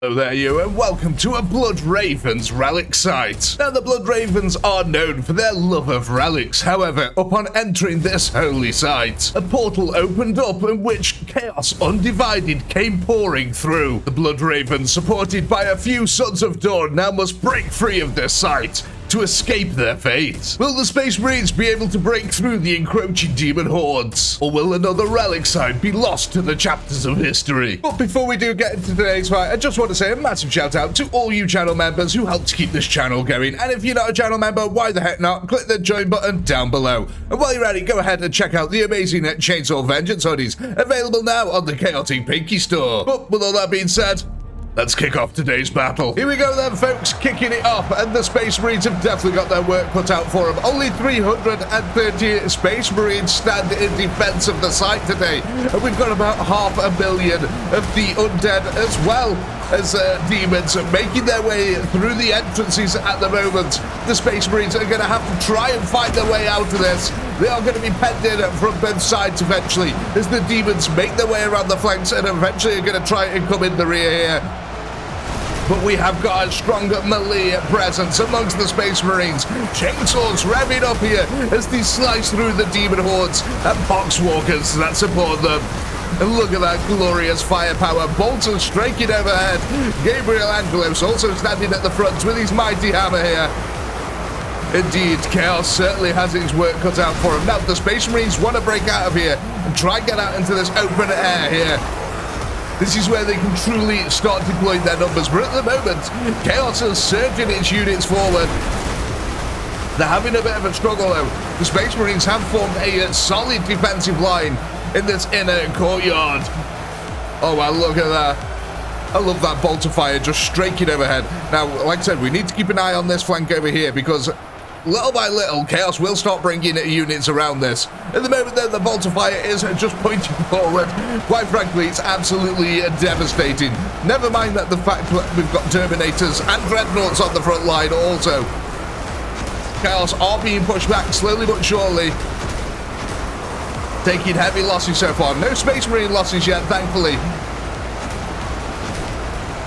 Hello there you, and welcome to a Blood Ravens relic site. Now the Blood Ravens are known for their love of relics. However, upon entering this holy site, a portal opened up in which chaos undivided came pouring through. The Blood Ravens, supported by a few Sons of Dawn, now must break free of this site to escape their fate. Will the Space Marines be able to break through the encroaching demon hordes? Or will another relic site be lost to the chapters of history? But before we do get into today's fight, I just want to say a massive shout out to all you channel members who help to keep this channel going. And if you're not a channel member, why the heck not? Click the join button down below. And while you're at it, go ahead and check out the amazing Chainsaw Vengeance hoodies, available now on the ChaoticPinky store. But with all that being said, let's kick off today's battle. Here we go then, folks, kicking it off, and the Space Marines have definitely got their work cut out for them. Only 330 Space Marines stand in defense of the site today, and we've got about 500,000 of the undead as well as demons making their way through the entrances at the moment. The Space Marines are going to have to try and fight their way out of this. They are going to be penned in from both sides eventually, as the demons make their way around the flanks and eventually are going to try and come in the rear here. But we have got a stronger melee presence amongst the Space Marines. Chainsaws revving up here as they slice through the demon hordes and poxwalkers that support them. And look at that glorious firepower. Bolton striking overhead. Gabriel Angelos also standing at the front with his mighty hammer here. Indeed, Chaos certainly has his work cut out for him. Now, the Space Marines want to break out of here and try and get out into this open air here. This is where they can truly start deploying their numbers. But at the moment, Chaos is surging its units forward. They're having a bit of a struggle, though. The Space Marines have formed a solid defensive line in this inner courtyard. Oh, wow, look at that. I love that bolt of fire just striking overhead. Now, like I said, we need to keep an eye on this flank over here because little by little, Chaos will start bringing units around this. At the moment, though, the bolt of fire is just pointing forward. Quite frankly, it's absolutely devastating. Never mind that the fact that we've got Terminators and Dreadnoughts on the front line also. Chaos are being pushed back slowly but surely, taking heavy losses so far. No Space Marine losses yet, thankfully.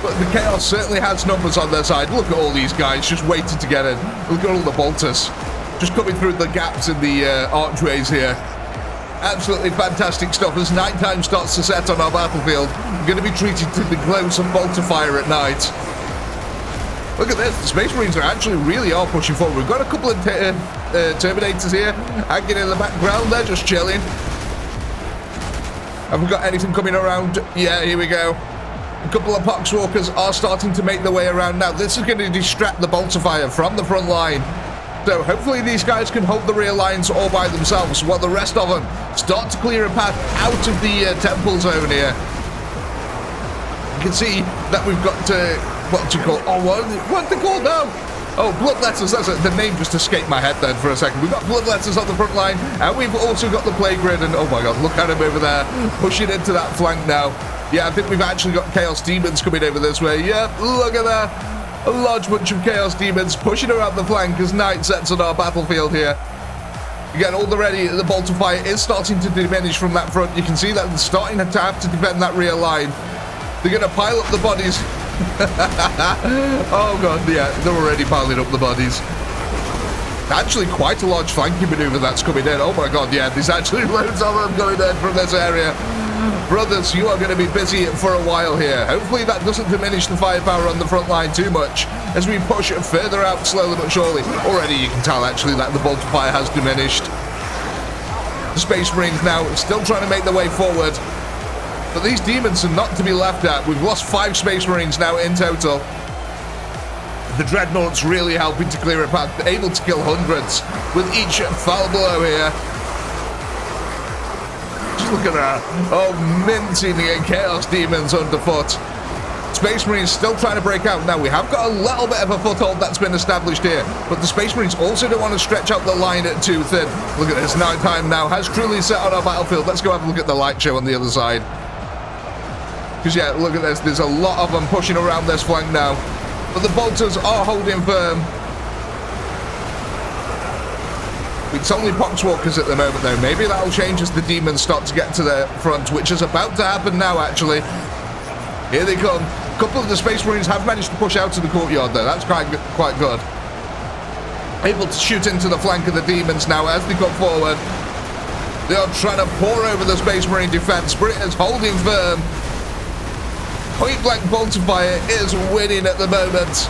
But the Chaos certainly has numbers on their side. Look at all these guys just waiting to get in. Look at all the bolters just coming through the gaps in the archways here. Absolutely fantastic stuff. As nighttime starts to set on our battlefield, we're going to be treated to the glows of bolter fire at night. Look at this. The Space Marines actually really are pushing forward. We've got a couple of Terminators here hanging in the background. They're just chilling. Have we got anything coming around? Yeah, here we go. A couple of poxwalkers are starting to make their way around now. This is going to distract the bolter fire from the front line. So hopefully these guys can hold the rear lines all by themselves while the rest of them start to clear a path out of the temple zone here. You can see that we've got what do you call? Oh, what are they called now? Oh, bloodletters. That's it. The name just escaped my head then for a second. We've got bloodletters on the front line, and we've also got the plague grid. And oh my God, look at him over there, pushing into that flank now. Yeah, I think we've actually got Chaos Demons coming over this way. Yeah, look at that. A large bunch of Chaos Demons pushing around the flank as night sets on our battlefield here. Again, already the bolt of fire is starting to diminish from that front. You can see that they're starting to have to defend that rear line. They're going to pile up the bodies. Oh God, yeah, they're already piling up the bodies. Actually, quite a large flanking maneuver that's coming in. Oh my God, yeah, there's actually loads of them going in from this area. Brothers, you are going to be busy for a while here. Hopefully that doesn't diminish the firepower on the front line too much as we push further out slowly but surely. Already you can tell actually that the bolt of fire has diminished. The Space Marines now still trying to make their way forward. But these demons are not to be left at. We've lost 5 Space Marines now in total. The Dreadnoughts really helping to clear a path, able to kill hundreds with each foul blow here. Look at that. Oh, mincing the Chaos Demons underfoot. Space Marines still trying to break out. Now, we have got a little bit of a foothold that's been established here, but the Space Marines also don't want to stretch out the line too thin. Look at this. Nighttime now has truly set on our battlefield. Let's go have a look at the light show on the other side. Because, yeah, look at this. There's a lot of them pushing around this flank now, but the bolters are holding firm. It's only poxwalkers at the moment, though. Maybe that'll change as the demons start to get to the front, which is about to happen now, actually. Here they come. couple of the Space Marines have managed to push out to the courtyard, though. That's quite good. Able to shoot into the flank of the demons now as they come forward. They are trying to pour over the Space Marine defense. Britain's holding firm. Point-blank bolter fire is winning at the moment.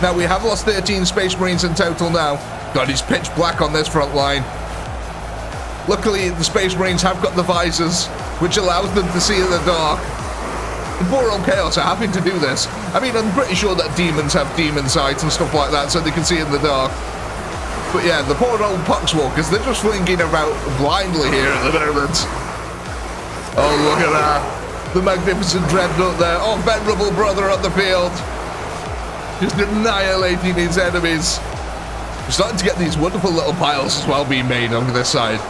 Now, we have lost 13 Space Marines in total now. God, it's pitch black on this front line. Luckily, the Space Marines have got the visors, which allows them to see in the dark. The poor old Chaos are having to do this. I mean, I'm pretty sure that demons have demon sight and stuff like that, so they can see in the dark. But yeah, the poor old Poxwalkers, they're just flinging about blindly here at the moment. Oh, look at that. The magnificent Dreadnought there. Oh, venerable brother on the field. Just annihilating his enemies. We're starting to get these wonderful little piles as well being made on this side.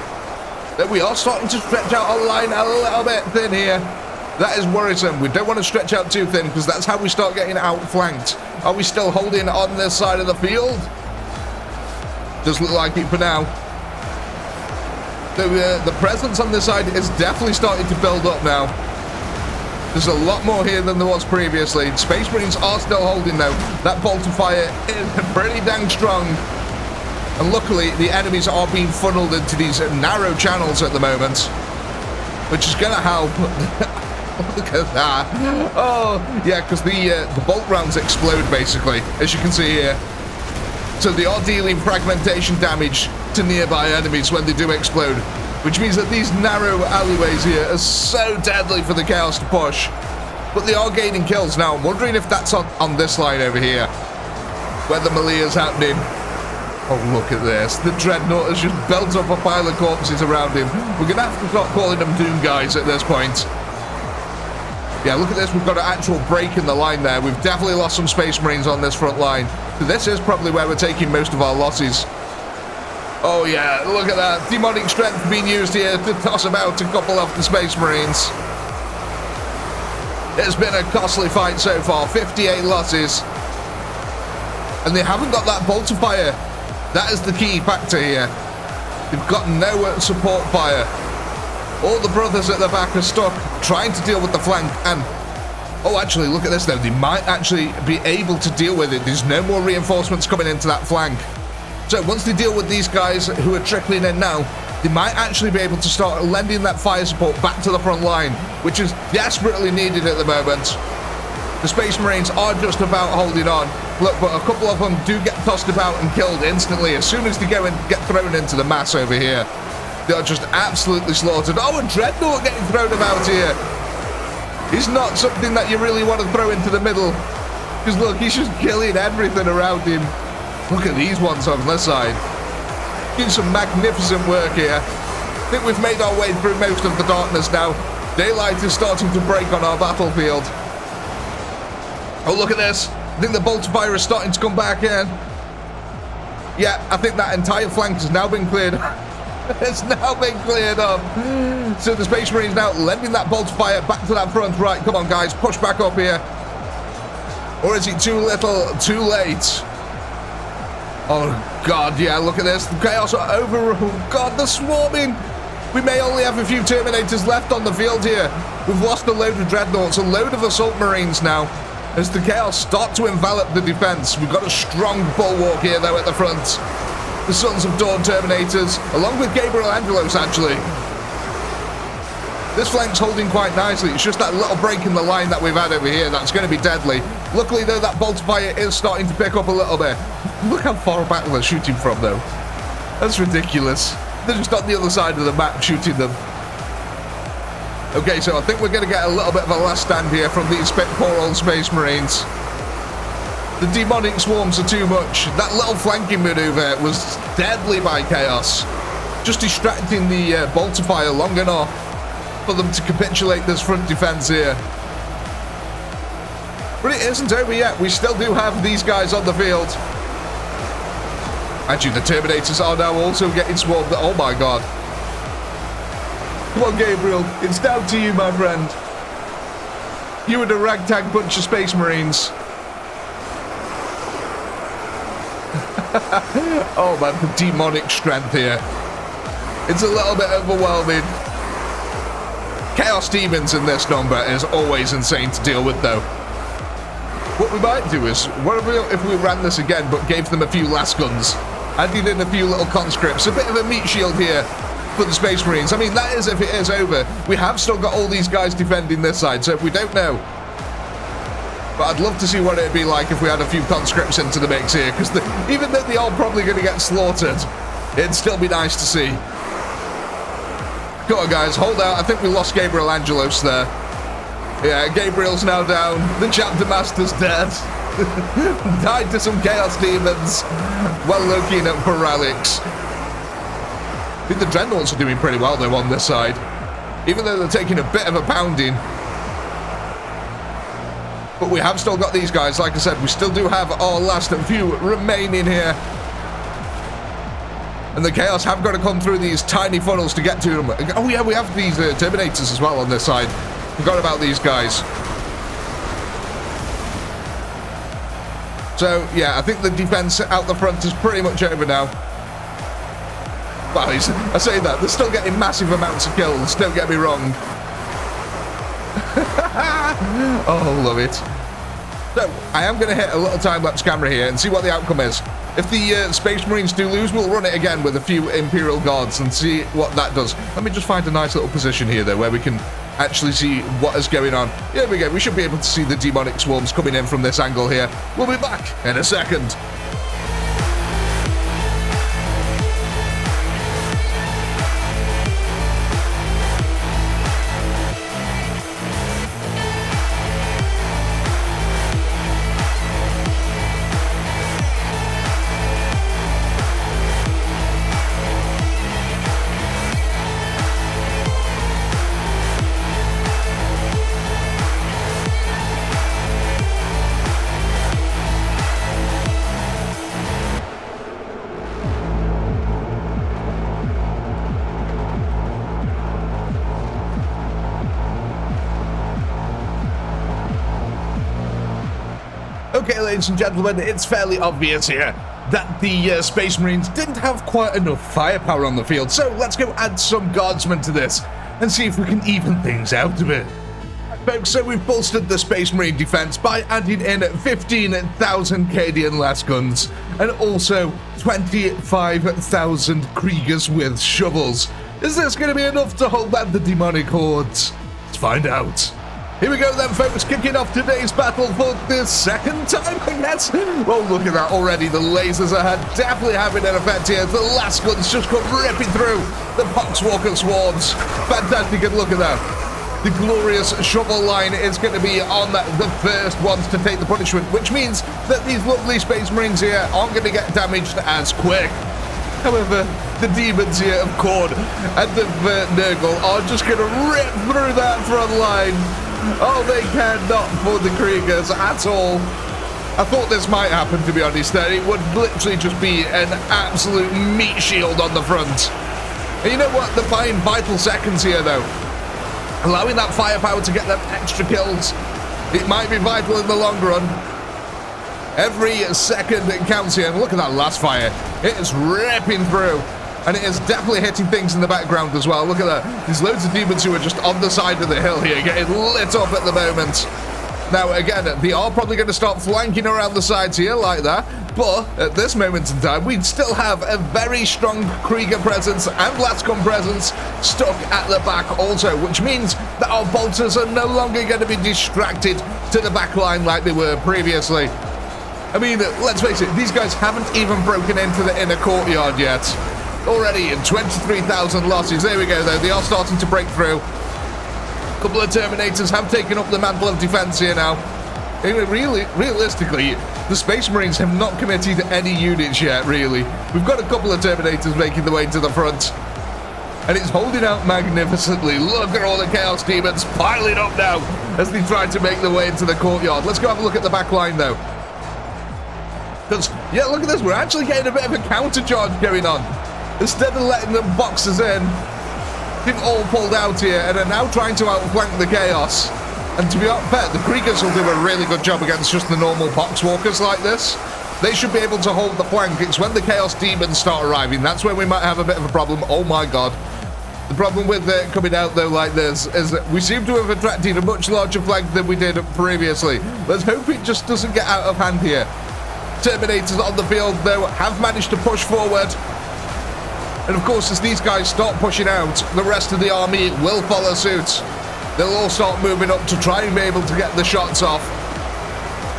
Then we are starting to stretch out our line a little bit thin here. That is worrisome. We don't want to stretch out too thin because that's how we start getting outflanked. Are we still holding on this side of the field? Does look like it for now. The presence on this side is definitely starting to build up now. There's a lot more here than there was previously. Space Marines are still holding though. That bolter fire is pretty dang strong. And luckily, the enemies are being funneled into these narrow channels at the moment, which is going to help. Look at that. Oh, yeah, because the bolt rounds explode, basically, as you can see here. So they are dealing fragmentation damage to nearby enemies when they do explode, which means that these narrow alleyways here are so deadly for the Chaos to push. But they are gaining kills now. I'm wondering if that's on this line over here, where the melee is happening. Oh, look at this. The Dreadnought has just built up a pile of corpses around him. We're going to have to start calling them Doom guys at this point. Yeah, look at this. We've got an actual break in the line there. We've definitely lost some Space Marines on this front line. So this is probably where we're taking most of our losses. Oh, yeah. Look at that. Demonic strength being used here to toss about a couple of the Space Marines. It's been a costly fight so far. 58 losses. And they haven't got that bolter fire. That is the key factor here. They've got no support fire. All the brothers at the back are stuck trying to deal with the flank. And, oh, actually, look at this, though. They might actually be able to deal with it. There's no more reinforcements coming into that flank. So once they deal with these guys who are trickling in now, they might actually be able to start lending that fire support back to the front line, which is desperately needed at the moment. The Space Marines are just about holding on. Look, but a couple of them do get tossed about and killed instantly as soon as they go and get thrown into the mass over here. They are just absolutely slaughtered. Oh, a Dreadnought getting thrown about here. He's not something that you really want to throw into the middle. Because look, he's just killing everything around him. Look at these ones on this side. Doing some magnificent work here. I think we've made our way through most of the darkness now. Daylight is starting to break on our battlefield. Oh, look at this. I think the bolter fire is starting to come back in. Yeah, I think that entire flank has now been cleared. It's now been cleared up. So the Space Marines now lending that bolter fire back to that front. Right, come on, guys. Push back up here. Or is it too little, too late? Oh, God, yeah, look at this. The Chaos are over. Oh, God, they're swarming. We may only have a few Terminators left on the field here. We've lost a load of Dreadnoughts, a load of Assault Marines now. As the Chaos start to envelop the defense. We've got a strong bulwark here, though, at the front. The Sons of Dawn Terminators, along with Gabriel Angelos, actually. This flank's holding quite nicely. It's just that little break in the line that we've had over here that's going to be deadly. Luckily, though, that bolter fire is starting to pick up a little bit. Look how far back they're shooting from, though. That's ridiculous. They're just on the other side of the map shooting them. Okay, so I think we're going to get a little bit of a last stand here from these poor old Space Marines. The demonic swarms are too much. That little flanking maneuver was deadly by Chaos. Just distracting the bolter fire long enough for them to capitulate this front defense here. But it isn't over yet. We still do have these guys on the field. Actually, the Terminators are now also getting swarmed. Oh my God. Come on, Gabriel. It's down to you, my friend. You and a ragtag bunch of Space Marines. Oh man, the demonic strength here. It's a little bit overwhelming. Chaos Demons in this number is always insane to deal with, though. What we might do is, what if we ran this again, but gave them a few last guns, added in a few little conscripts, a bit of a meat shield here for the Space Marines. I mean, that is if it is over. We have still got all these guys defending this side, so if we don't know. But I'd love to see what it'd be like if we had a few conscripts into the mix here, because even though they're all probably going to get slaughtered, it'd still be nice to see. Come on, guys, hold out. I think we lost Gabriel Angelos there. Yeah, Gabriel's now down. The chapter master's dead. Died to some chaos demons while looking up for relics. I think the dreadnoughts are doing pretty well though on this side, even though they're taking a bit of a pounding. But we have still got these guys. Like I said, we still do have our last few remaining here. And the chaos have got to come through these tiny funnels to get to them. Oh yeah, we have these Terminators as well on this side. Forgot about these guys. So yeah, I think the defense out the front is pretty much over now. Well, I say that, they're still getting massive amounts of kills, don't get me wrong. Oh, love it. So, I am going to hit a little time-lapse camera here and see what the outcome is. If the Space Marines do lose, we'll run it again with a few Imperial Guards and see what that does. Let me just find a nice little position here, though, where we can actually see what is going on. Here we go. We should be able to see the demonic swarms coming in from this angle here. We'll be back in a second. Okay, ladies and gentlemen, it's fairly obvious here that the Space Marines didn't have quite enough firepower on the field, so let's go add some guardsmen to this and see if we can even things out a bit. Folks, so we've bolstered the Space Marine defense by adding in 15,000 Cadian las guns and also 25,000 Kriegers with shovels. Is this going to be enough to hold back the demonic hordes? Let's find out. Here we go then, folks, kicking off today's battle for the second time, I guess. Well, look at that already. The lasers are definitely having an effect here. The last guns just come ripping through the Poxwalker swarms. Fantastic, and look at that. The glorious shovel line is going to be on the first ones to take the punishment, which means that these lovely Space Marines here aren't going to get damaged as quick. However, the demons here of Korn and the Nurgle are just going to rip through that front line. Oh, they cannot for the Kriegers at all. I thought this might happen, to be honest, that it would literally just be an absolute meat shield on the front. And you know what? They're buying vital seconds here, though. Allowing that firepower to get them extra kills. It might be vital in the long run. Every second it counts here. And look at that last fire. It is ripping through. And it is definitely hitting things in the background as well. Look at that. There's loads of demons who are just on the side of the hill here, getting lit up at the moment. Now, again, they are probably going to start flanking around the sides here like that. But at this moment in time, we'd still have a very strong Krieger presence and Lascom presence stuck at the back also, which means that our bolters are no longer going to be distracted to the back line like they were previously. I mean, let's face it, these guys haven't even broken into the inner courtyard yet. Already 23,000 losses. There we go, though. They are starting to break through. A couple of Terminators have taken up the mantle of defense here now. Really, realistically, the Space Marines have not committed any units yet, really. We've got a couple of Terminators making their way to the front. And it's holding out magnificently. Look at all the Chaos Demons piling up now as they try to make their way into the courtyard. Let's go have a look at the back line, though. Because, yeah, look at this. We're actually getting a bit of a counter-charge going on. Instead of letting them box us in, they've all pulled out here and are now trying to outflank the Chaos. And to be fair, the Kriegers will do a really good job against just the normal Poxwalkers like this. They should be able to hold the flank. It's when the Chaos Demons start arriving. That's when we might have a bit of a problem. Oh my god. The problem with coming out, though, like this, is that we seem to have attracted a much larger flank than we did previously. Let's hope it just doesn't get out of hand here. Terminators on the field, though, have managed to push forward. And, of course, as these guys start pushing out, the rest of the army will follow suit. They'll all start moving up to try and be able to get the shots off.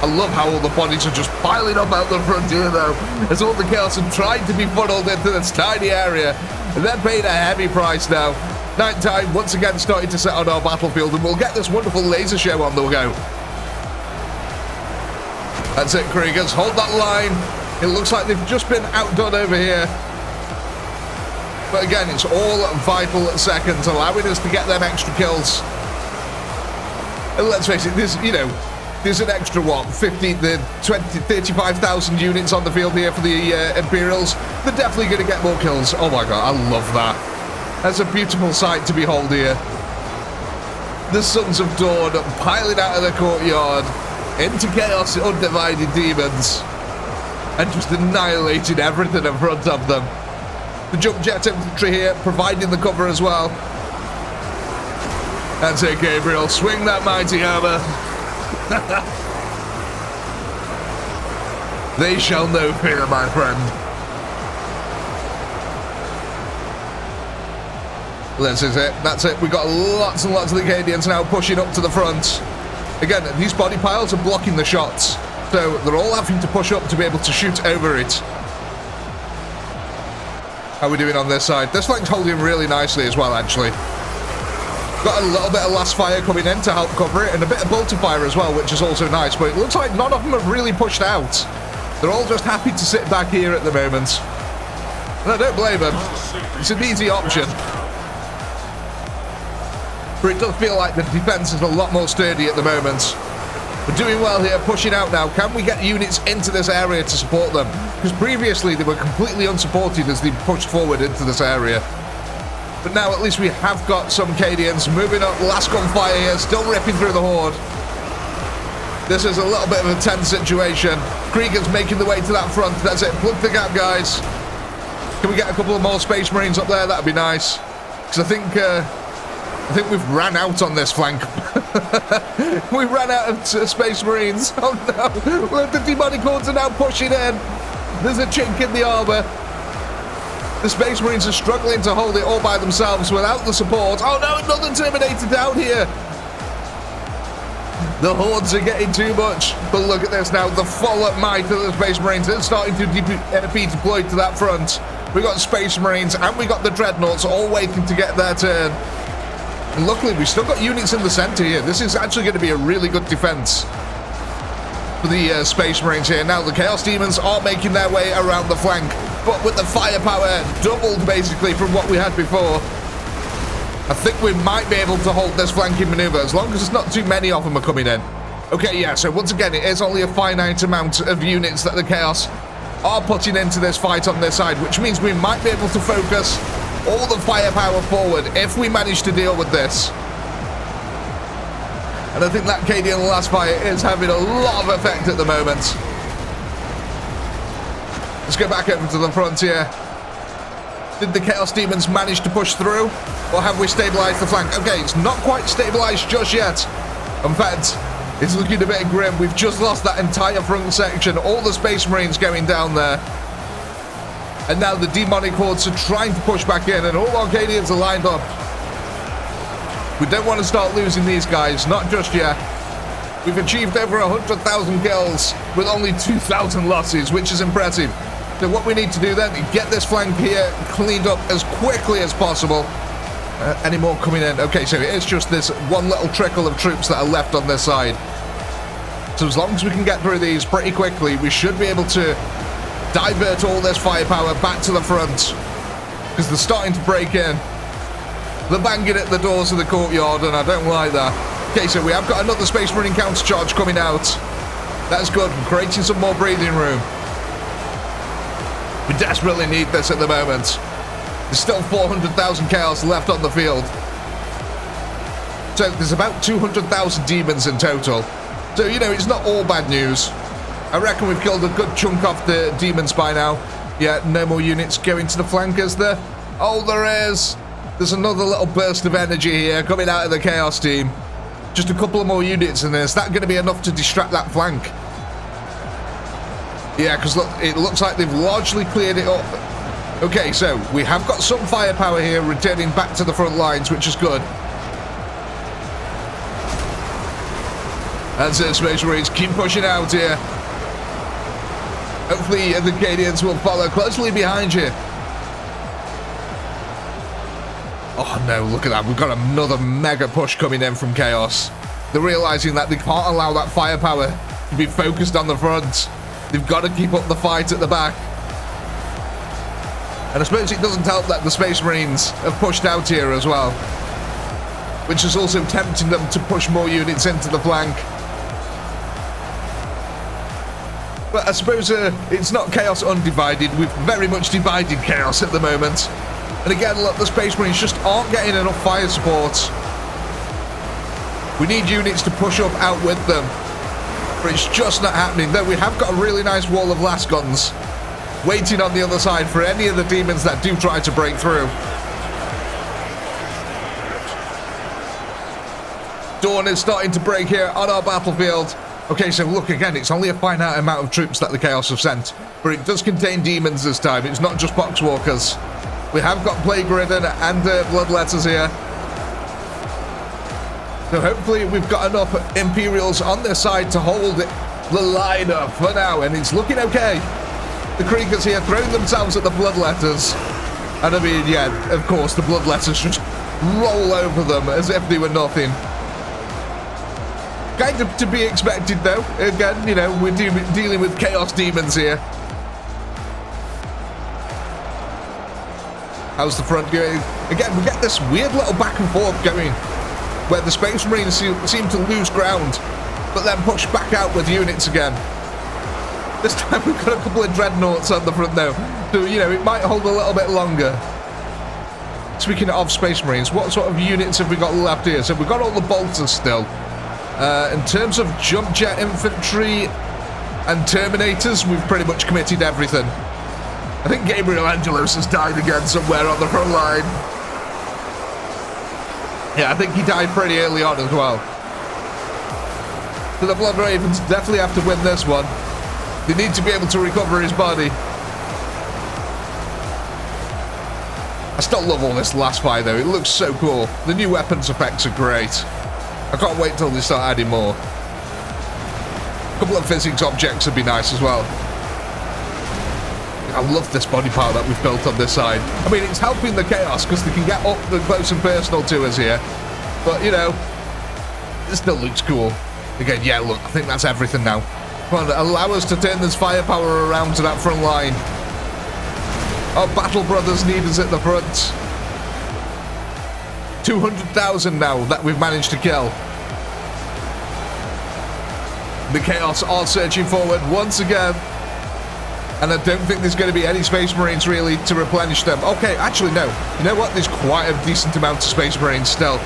I love how all the bodies are just piling up out the front here, though, as all the chaos are trying to be funneled into this tiny area. And they're paying a heavy price now. Nighttime once again starting to set on our battlefield, and we'll get this wonderful laser show on the go. That's it, Kriegers. Hold that line. It looks like they've just been outdone over here. But again, it's all vital seconds, allowing us to get them extra kills. And let's face it, there's an extra, what, 35,000 units on the field here for the Imperials. They're definitely going to get more kills. Oh my god, I love that. That's a beautiful sight to behold here. The Sons of Dawn piling out of the courtyard into Chaos Undivided Demons and just annihilating everything in front of them. The jump jet infantry here providing the cover as well. That's it, Gabriel. Swing that mighty hammer. They shall know fear, my friend. This is it. That's it. We've got lots and lots of the Acadians now pushing up to the front. Again, these body piles are blocking the shots, so they're all having to push up to be able to shoot over it. How are we doing on this side? This flank's holding really nicely as well, actually. Got a little bit of last fire coming in to help cover it, and a bit of bolter fire as well, which is also nice, but it looks like none of them have really pushed out. They're all just happy to sit back here at the moment. And I don't blame them. It's an easy option. But it does feel like the defense is a lot more sturdy at the moment. We're doing well here, pushing out now. Can we get units into this area to support them? Because previously they were completely unsupported as they pushed forward into this area. But now at least we have got some Cadians moving up. Last gunfire here, still ripping through the horde. This is a little bit of a tense situation. Kriegers making the way to that front. That's it, plug the gap, guys. Can we get a couple of more Space Marines up there? That'd be nice. Because I think we've ran out on this flank. We ran out of Space Marines. Oh no, the demonic hordes are now pushing in. There's a chink in the armor. The Space Marines are struggling to hold it all by themselves without the support. Oh no, another Terminator down here. The hordes are getting too much. But look at this now, the full might of the Space Marines is starting to be deployed to that front. We got Space Marines and we got the Dreadnoughts all waiting to get their turn. And luckily, we've still got units in the center here. This is actually going to be a really good defense for the Space Marines here. Now, the Chaos Demons are making their way around the flank, but with the firepower doubled, basically, from what we had before, I think we might be able to hold this flanking maneuver, as long as there's not too many of them are coming in. Okay, yeah, so once again, it is only a finite amount of units that the Chaos are putting into this fight on this side, which means we might be able to focus all the firepower forward if we manage to deal with this. And I think that Cadian last fire is having a lot of effect at the moment. Let's go back over to the front here. Did the Chaos Demons manage to push through, or have we stabilized the flank? Okay, it's not quite stabilized just yet. In fact, it's looking a bit grim. We've just lost that entire front section, all the Space Marines going down there. And now the demonic hordes are trying to push back in, and all Arcadians are lined up. We don't want to start losing these guys, not just yet. We've achieved over 100,000 kills with only 2,000 losses, which is impressive. So what we need to do then is get this flank here cleaned up as quickly as possible. Any more coming in? Okay, so it's just this one little trickle of troops that are left on this side. So as long as we can get through these pretty quickly, we should be able to divert all this firepower back to the front, because they're starting to break in. They're banging at the doors of the courtyard, and I don't like that. Okay, so we have got another Space Marine counter charge coming out. That's good. We're creating some more breathing room. We desperately need this at the moment. There's still 400,000 chaos left on the field. So there's about 200,000 demons in total. So, you know, it's not all bad news. I reckon we've killed a good chunk off the demons by now. Yeah, no more units going to the flank, is there? Oh, there is. There's another little burst of energy here coming out of the Chaos team. Just a couple of more units in there. Is that going to be enough to distract that flank? Yeah, because look, it looks like they've largely cleared it up. Okay, so we have got some firepower here returning back to the front lines, which is good. That's it, Space Marines. Keep pushing out here. Hopefully the Cadians will follow closely behind you. Oh no, look at that. We've got another mega push coming in from Chaos. They're realizing that they can't allow that firepower to be focused on the front. They've got to keep up the fight at the back. And I suppose it doesn't help that the Space Marines have pushed out here as well, which is also tempting them to push more units into the flank. But I suppose it's not Chaos undivided. We've very much divided Chaos at the moment. And again, look, the Space Marines just aren't getting enough fire support. We need units to push up out with them. But it's just not happening. Though we have got a really nice wall of last guns waiting on the other side for any of the demons that do try to break through. Dawn is starting to break here on our battlefield. Okay, so look again, it's only a finite amount of troops that the Chaos have sent, but it does contain demons this time. It's not just boxwalkers. We have got Plague Ridden and Bloodletters here. So hopefully we've got enough Imperials on their side to hold the line up for now, and it's looking okay. The Kriegers here throwing themselves at the Bloodletters. And I mean, yeah, of course, the Bloodletters just roll over them as if they were nothing. Kind of to be expected, though. Again, you know, we're dealing with Chaos demons here. How's the front going? Again, we get this weird little back and forth going, where the Space Marines seem to lose ground, but then push back out with units again. This time we've got a couple of Dreadnoughts on the front, though, so, you know, it might hold a little bit longer. Speaking of Space Marines, what sort of units have we got left here? So we've got all the bolters still. In terms of jump jet infantry and Terminators, we've pretty much committed everything. I think Gabriel Angelos has died again somewhere on the front line. Yeah, I think he died pretty early on as well. So the Blood Ravens definitely have to win this one. They need to be able to recover his body. I still love all this last fight though, it looks so cool. The new weapons effects are great. I can't wait till they start adding more. A couple of physics objects would be nice as well. I love this body part that we've built on this side. I mean, it's helping the Chaos because they can get up close and personal to us here. But, you know, it still looks cool. Again, yeah, look, I think that's everything now. Come on, allow us to turn this firepower around to that front line. Our Battle Brothers need us at the front. 200,000 now that we've managed to kill. The Chaos are surging forward once again. And I don't think there's going to be any Space Marines really to replenish them. Okay, actually no. You know what? There's quite a decent amount of Space Marines still.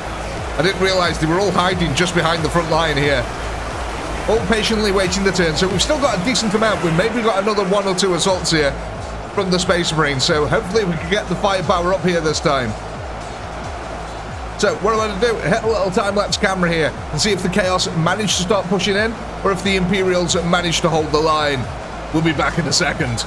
I didn't realise they were all hiding just behind the front line here. All patiently waiting the turn. So we've still got a decent amount. We've maybe got another 1 or 2 assaults here from the Space Marines. So hopefully we can get the firepower up here this time. So what I'm going to do, hit a little time-lapse camera here and see if the Chaos manage to start pushing in or if the Imperials manage to hold the line. We'll be back in a second.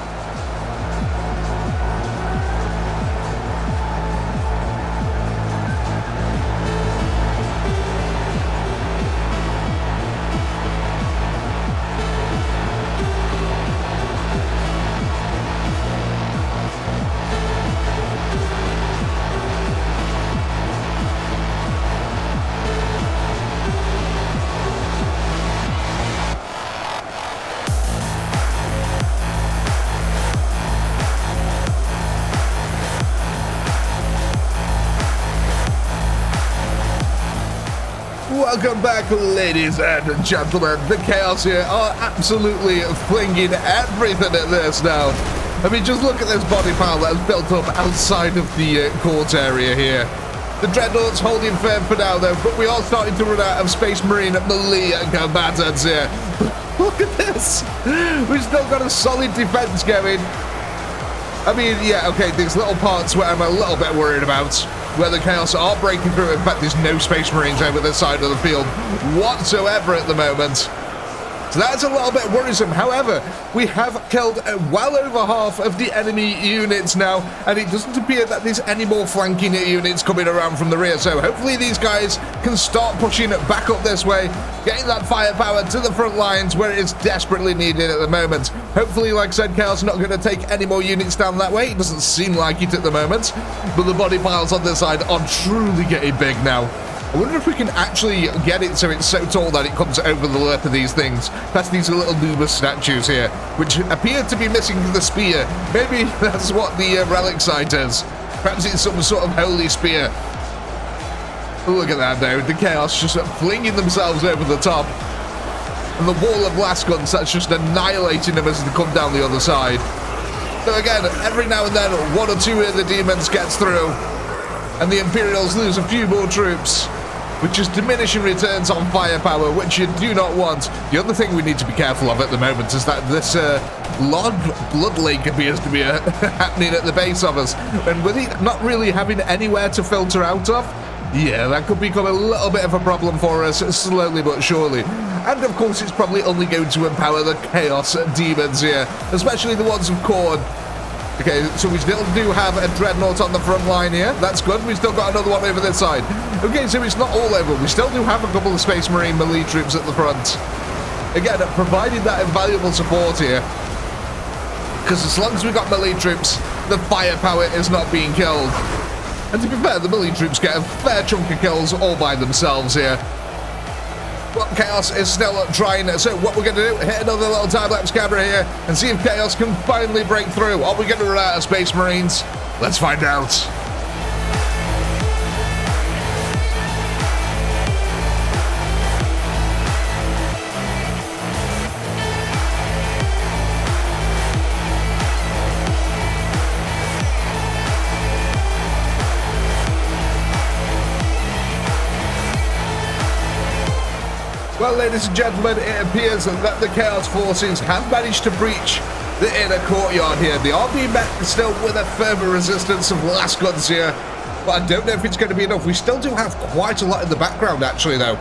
Welcome back, ladies and gentlemen. The Chaos here are absolutely flinging everything at this now. I mean, just look at this body pile that has built up outside of the court area here. The Dreadnoughts holding firm for now, though, but we are starting to run out of Space Marine melee combatants here. Look at this. We've still got a solid defense going. I mean, yeah, okay, there's little parts where I'm a little bit worried about. where the Chaos are breaking through. In fact, there's no Space Marines over this side of the field whatsoever at the moment. So that's a little bit worrisome. However, we have killed well over half of the enemy units now, and it doesn't appear that there's any more flanking units coming around from the rear. So hopefully these guys can start pushing it back up this way, getting that firepower to the front lines where it is desperately needed at the moment. Hopefully, like I said, Chaos not going to take any more units down that way. It doesn't seem like it at the moment, but the body piles on this side are truly getting big now. I wonder if we can actually get it so it's so tall that it comes over the lip of these things. That's these little Nubus statues here, which appear to be missing the spear. Maybe that's what the relic site is. Perhaps it's some sort of holy spear. Look at that, though. The Chaos just flinging themselves over the top. And the wall of blast guns, that's just annihilating them as they come down the other side. So again, every now and then, one or two of the demons gets through, and the Imperials lose a few more troops, which is diminishing returns on firepower, which you do not want. The other thing we need to be careful of at the moment is that this large blood lake appears to be happening at the base of us, and with it not really having anywhere to filter out of, yeah, that could become a little bit of a problem for us, slowly but surely. And of course, it's probably only going to empower the Chaos demons here, especially the ones of Khorne. Okay, so we still do have a Dreadnought on the front line here. That's good. We've still got another one over this side. Okay, so it's not all over. We still do have a couple of Space Marine melee troops at the front. Again, providing that invaluable support here. Because as long as we've got melee troops, the firepower is not being killed. And to be fair, the melee troops get a fair chunk of kills all by themselves here. But Chaos is still trying. So what we're going to do, hit another little time-lapse camera here and see if Chaos can finally break through. Are we going to run out of Space Marines? Let's find out. Well, ladies and gentlemen, it appears that the Chaos forces have managed to breach the inner courtyard here. They are being met still with a further resistance of blast guns here, but I don't know if it's going to be enough. We still do have quite a lot in the background, actually, though.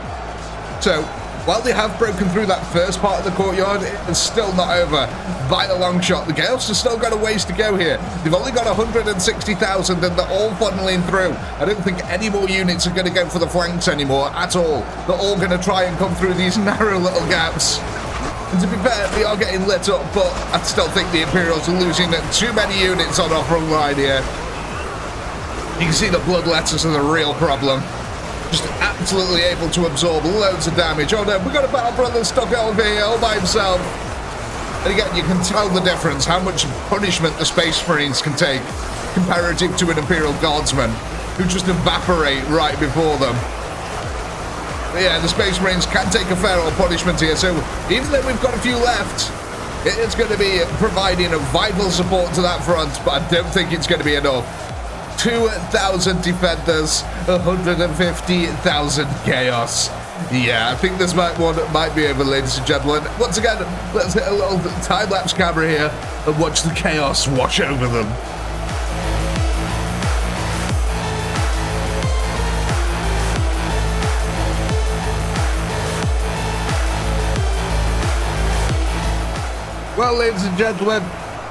So, while they have broken through that first part of the courtyard, it is still not over by a long shot. The Chaos have still got a ways to go here. They've only got 160,000 and they're all funneling through. I don't think any more units are going to go for the flanks anymore at all. They're all going to try and come through these narrow little gaps. And to be fair, they are getting lit up, but I still think the Imperials are losing too many units on our front line here. You can see the blood letters are the real problem. Just absolutely able to absorb loads of damage. Oh no, we've got a battle brother stuck over here all by himself. And again, you can tell the difference, how much punishment the Space Marines can take comparative to an Imperial Guardsman who just evaporate right before them. But yeah, the Space Marines can take a fair old punishment here, so even though we've got a few left, it's going to be providing a vital support to that front, but I don't think it's going to be enough. 2,000 defenders, 150,000 Chaos. Yeah, I think this might be over, ladies and gentlemen. Once again, let's hit a little time-lapse camera here and watch the Chaos wash over them. Well, ladies and gentlemen,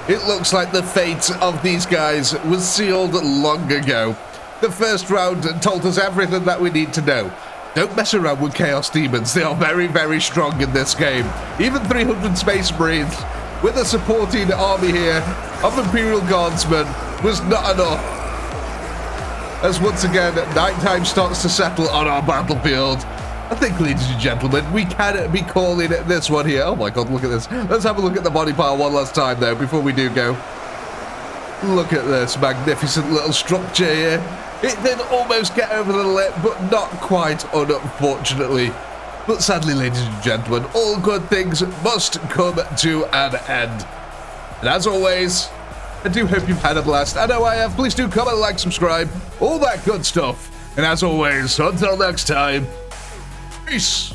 it looks like the fate of these guys was sealed long ago. The first round told us everything that we need to know. Don't mess around with Chaos Demons. They are very, very strong in this game. Even 300 Space Marines with a supporting army here of Imperial Guardsmen was not enough. As once again, nighttime starts to settle on our battlefield. I think, ladies and gentlemen, we can be calling this one here. Oh my god, look at this. Let's have a look at the body pile one last time, though, before we do go. Look at this magnificent little structure here. It did almost get over the lip, but not quite, unfortunately. But sadly, ladies and gentlemen, all good things must come to an end. And as always, I do hope you've had a blast. I know I have. Please do comment, like, subscribe, all that good stuff. And as always, until next time, peace.